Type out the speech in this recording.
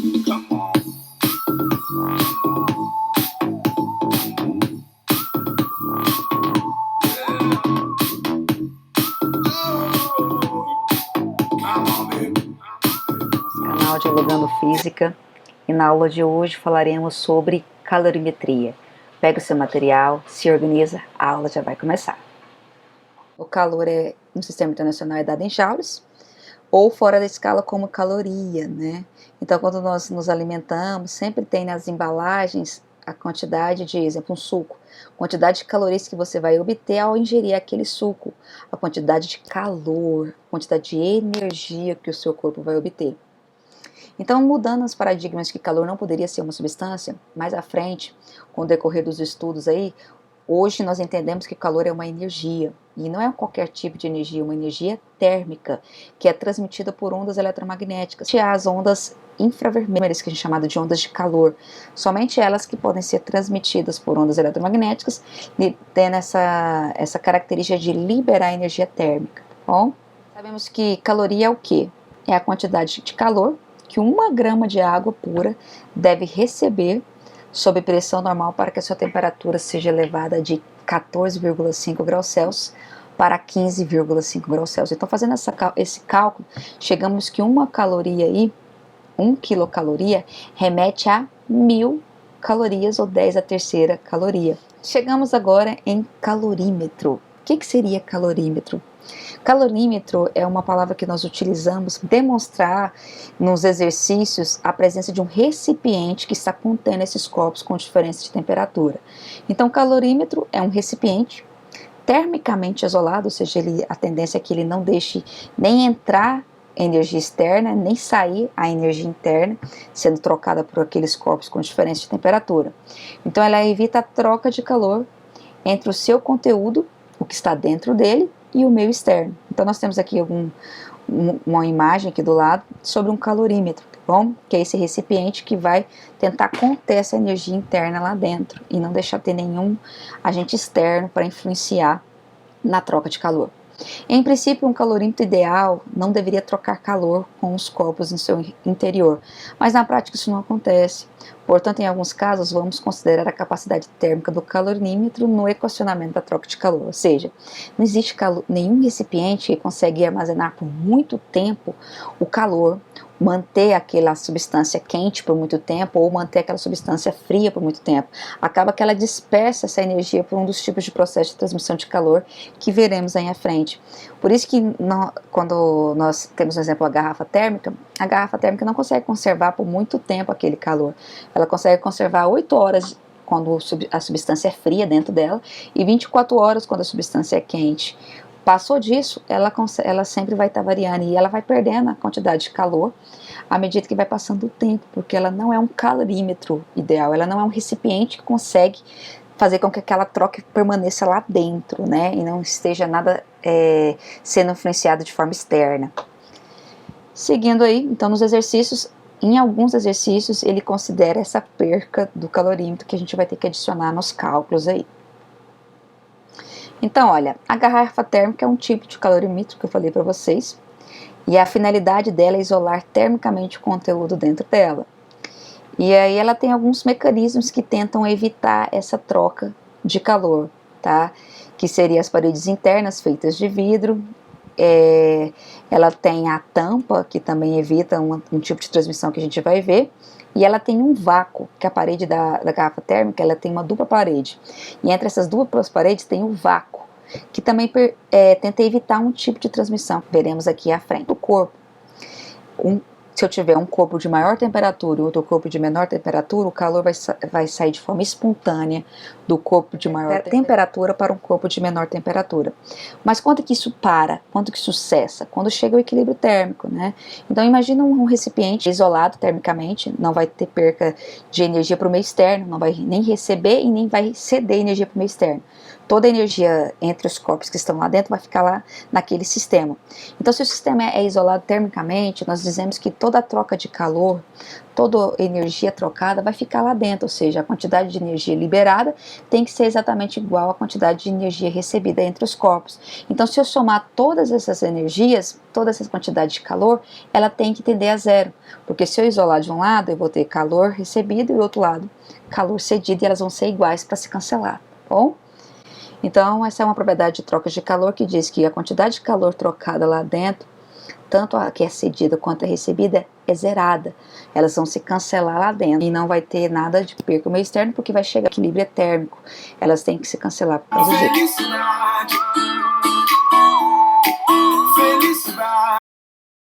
Canal Dialogando Física, e na aula de hoje falaremos sobre calorimetria. Pega o seu material, se organiza, a aula já vai começar. O calor no sistema internacional é dado em joules ou fora da escala como caloria, né? Então, quando nós nos alimentamos, sempre tem nas embalagens a quantidade de, exemplo, um suco, quantidade de calorias que você vai obter ao ingerir aquele suco, a quantidade de calor, a quantidade de energia que o seu corpo vai obter. Então, mudando os paradigmas que calor não poderia ser uma substância, mais à frente, com o decorrer dos estudos aí, hoje nós entendemos que calor é uma energia, e não é qualquer tipo de energia, uma energia térmica, que é transmitida por ondas eletromagnéticas. E as ondas infravermelhas, que a gente chama de ondas de calor, somente elas que podem ser transmitidas por ondas eletromagnéticas, tendo essa característica de liberar energia térmica. Bom, sabemos que caloria é o quê? É a quantidade de calor que 1 grama de água pura deve receber sob pressão normal para que a sua temperatura seja elevada de 14,5 graus Celsius para 15,5 graus Celsius. Então, fazendo esse cálculo, chegamos que 1 caloria aí, 1 quilocaloria, remete a 1000 calorias ou 10 à terceira caloria. Chegamos agora em calorímetro. O que seria calorímetro? Calorímetro é uma palavra que nós utilizamos para demonstrar nos exercícios a presença de um recipiente que está contendo esses copos com diferença de temperatura. Então, calorímetro é um recipiente termicamente isolado, ou seja, a tendência é que ele não deixe nem entrar energia externa, nem sair a energia interna, sendo trocada por aqueles corpos com diferença de temperatura. Então, ela evita a troca de calor entre o seu conteúdo, o que está dentro dele, e o meio externo. Então, nós temos aqui uma imagem aqui do lado sobre um calorímetro, tá bom? Que é esse recipiente que vai tentar conter essa energia interna lá dentro e não deixar ter nenhum agente externo para influenciar na troca de calor. Em princípio, um calorímetro ideal não deveria trocar calor com os corpos no seu interior, mas na prática isso não acontece. Portanto, em alguns casos, vamos considerar a capacidade térmica do calorímetro no equacionamento da troca de calor, ou seja, não existe nenhum recipiente que consegue armazenar por muito tempo o calor, manter aquela substância quente por muito tempo ou manter aquela substância fria por muito tempo. Acaba que ela dispersa essa energia por um dos tipos de processo de transmissão de calor que veremos aí à frente. Por isso que quando nós temos, por exemplo, a garrafa térmica não consegue conservar por muito tempo aquele calor. Ela consegue conservar 8 horas quando a substância é fria dentro dela e 24 horas quando a substância é quente. Passou disso, ela sempre vai estar variando e ela vai perdendo a quantidade de calor à medida que vai passando o tempo, porque ela não é um calorímetro ideal, ela não é um recipiente que consegue fazer com que aquela troca permaneça lá dentro, né, e não esteja nada sendo influenciado de forma externa. Seguindo aí, então nos exercícios, em alguns exercícios ele considera essa perca do calorímetro que a gente vai ter que adicionar nos cálculos aí. Então, olha, a garrafa térmica é um tipo de calorímetro que eu falei para vocês, e a finalidade dela é isolar termicamente o conteúdo dentro dela. E aí ela tem alguns mecanismos que tentam evitar essa troca de calor, tá? Que seriam as paredes internas feitas de vidro, ela tem a tampa, que também evita um tipo de transmissão que a gente vai ver, e ela tem um vácuo, que a parede da garrafa térmica, ela tem uma dupla parede, e entre essas duplas paredes tem um vácuo, que também tenta evitar um tipo de transmissão, que veremos aqui à frente. O corpo, se eu tiver um corpo de maior temperatura e outro corpo de menor temperatura, o calor vai sair de forma espontânea do corpo de maior temperatura para um corpo de menor temperatura. Mas quando que isso para? Quando que isso cessa? Quando chega o equilíbrio térmico, né? Então imagina um recipiente isolado termicamente, não vai ter perca de energia para o meio externo, não vai nem receber e nem vai ceder energia para o meio externo. toda a energia entre os corpos que estão lá dentro vai ficar lá naquele sistema. Então, se o sistema é isolado termicamente, nós dizemos que toda a troca de calor, toda a energia trocada vai ficar lá dentro, ou seja, a quantidade de energia liberada tem que ser exatamente igual à quantidade de energia recebida entre os corpos. Então, se eu somar todas essas energias, toda essa quantidade de calor, ela tem que tender a zero, porque se eu isolar de um lado, eu vou ter calor recebido e do outro lado calor cedido, e elas vão ser iguais para se cancelar, tá bom? Então, essa é uma propriedade de trocas de calor que diz que a quantidade de calor trocada lá dentro, tanto a que é cedida quanto a recebida, é zerada. Elas vão se cancelar lá dentro e não vai ter nada de perca no meio externo, porque vai chegar ao equilíbrio térmico. Elas têm que se cancelar por causa disso.